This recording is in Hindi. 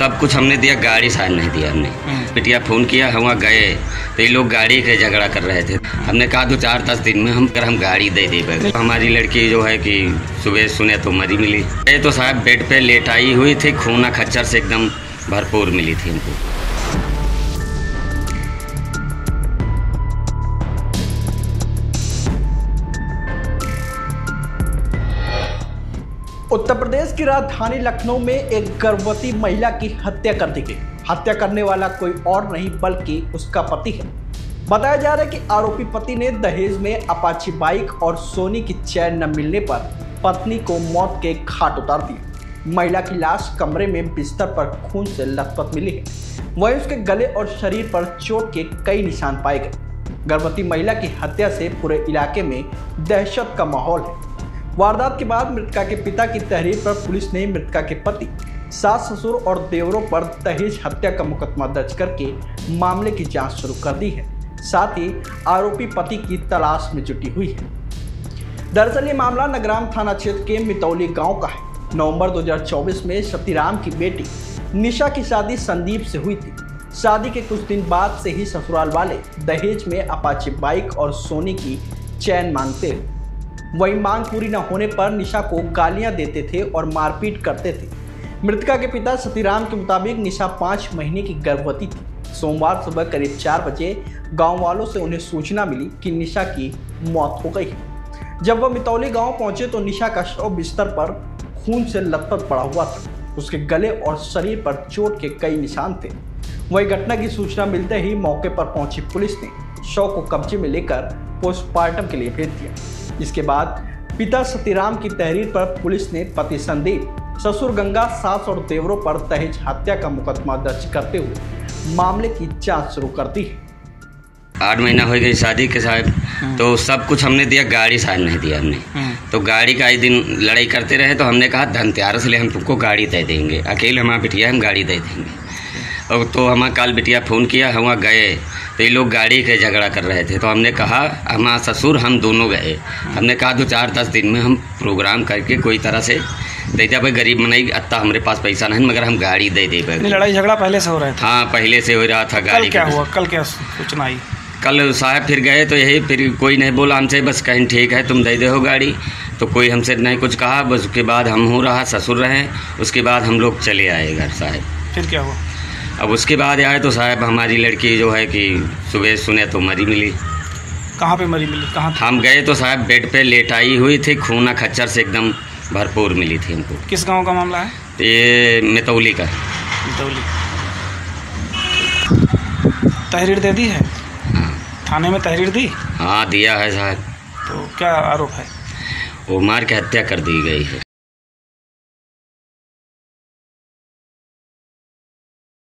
सब कुछ हमने दिया, गाड़ी साथ नहीं दिया हमने। बिटिया फ़ोन किया, हम वहाँ गए तो ये लोग गाड़ी के झगड़ा कर रहे थे। हमने कहा 2-4-10 दिन में हम गाड़ी दे देंगे। हमारी लड़की जो है कि सुबह सुने तो मरी मिली। ये तो साहब बेड पे लेटाई हुई थी, खूना खच्चर से एकदम भरपूर मिली थी हमको। उत्तर प्रदेश की राजधानी लखनऊ में एक गर्भवती महिला की हत्या कर दी गई। हत्या करने वाला कोई और नहीं बल्कि उसका पति है। बताया जा रहा है कि आरोपी पति ने दहेज में अपाची बाइक और सोने की चैन न मिलने पर पत्नी को मौत के घाट उतार दिया। महिला की लाश कमरे में बिस्तर पर खून से लथपथ मिली है। वहीं उसके गले और शरीर पर चोट के कई निशान पाए गए। गर्भवती महिला की हत्या से पूरे इलाके में दहशत का माहौल है। वारदात के बाद मृतका के पिता की तहरीर पर पुलिस ने मृतका के पति, सास ससुर और देवरों पर दहेज हत्या का मुकदमा दर्ज करके मामले की जांच शुरू कर दी है। साथ ही आरोपी पति की तलाश में जुटी हुई है। दरअसल ये मामला नगराम थाना क्षेत्र के मितौली गांव का है। नवंबर 2024 में सतीराम की बेटी निशा की शादी संदीप से हुई थी। शादी के कुछ दिन बाद से ही ससुराल वाले दहेज में अपाची बाइक और सोने की चैन मांगते थे। वही मांग पूरी न होने पर निशा को गालियां देते थे और मारपीट करते थे। मृतका के पिता सतीराम के मुताबिक निशा 5 महीने की गर्भवती थी। सोमवार सुबह करीब 4 बजे गांव वालों से उन्हें सूचना मिली कि निशा की मौत हो गई है। जब वह मितौली गांव पहुंचे तो निशा का शव बिस्तर पर खून से लथपथ पड़ा हुआ था। उसके गले और शरीर पर चोट के कई निशान थे। वही घटना की सूचना मिलते ही मौके पर पहुंची पुलिस ने शव को कब्जे में लेकर पोस्टमार्टम के लिए भेज दिया। इसके बाद पिता सतीराम की तहरीर पर पुलिस ने पति संदीप, ससुर गंगा, सास और देवरों पर दहेज हत्या का मुकदमा दर्ज करते हुए मामले की जांच शुरू कर दी है। 8 महीना हो गई शादी के साहब, तो सब कुछ हमने दिया, गाड़ी साथ नहीं दिया हमने। तो गाड़ी का एक दिन लड़ाई करते रहे तो हमने कहा धनतेरस ले हम तुमको गाड़ी दे देंगे, अकेले हमारा बिटिया हम गाड़ी दे देंगे। और तो हमारा कल बिटिया फ़ोन किया, हम वहाँ गए तो ये लोग गाड़ी के झगड़ा कर रहे थे। तो हमने कहा, हमारा ससुर हम दोनों गए, हमने कहा 2-4-10 दिन में हम प्रोग्राम करके कोई तरह से देते। भाई गरीब मनाई, अत्ता हमारे पास पैसा नहीं, मगर हम गाड़ी दे दे। लड़ाई झगड़ा पहले से हो रहा था? हाँ, पहले से हो रहा था। गाड़ी क्या हुआ? कल क्या सूचना आई? कल साहब फिर गए तो यही, फिर कोई नहीं बोला हमसे, बस कहीं ठीक है तुम दे दे हो गाड़ी। तो कोई हमसे नहीं कुछ कहा। बस उसके बाद हम हो रहा ससुर रहे, उसके बाद हम लोग चले आए घर साहब। फिर क्या हुआ? अब उसके बाद आए तो साहब हमारी लड़की जो है कि सुबह सुने तो मरी मिली। कहाँ पे मरी मिली? कहाँ? हम गए तो साहब बेड पे लेटाई हुई थी, खूना खच्चर से एकदम भरपूर मिली थी हमको। किस गांव का मामला है? ये मितौली का। मितौली। तहरीर दे दी है? हाँ। थाने में तहरीर दी? हाँ दिया है साहब। तो क्या आरोप है? वो मार के हत्या कर दी गई है।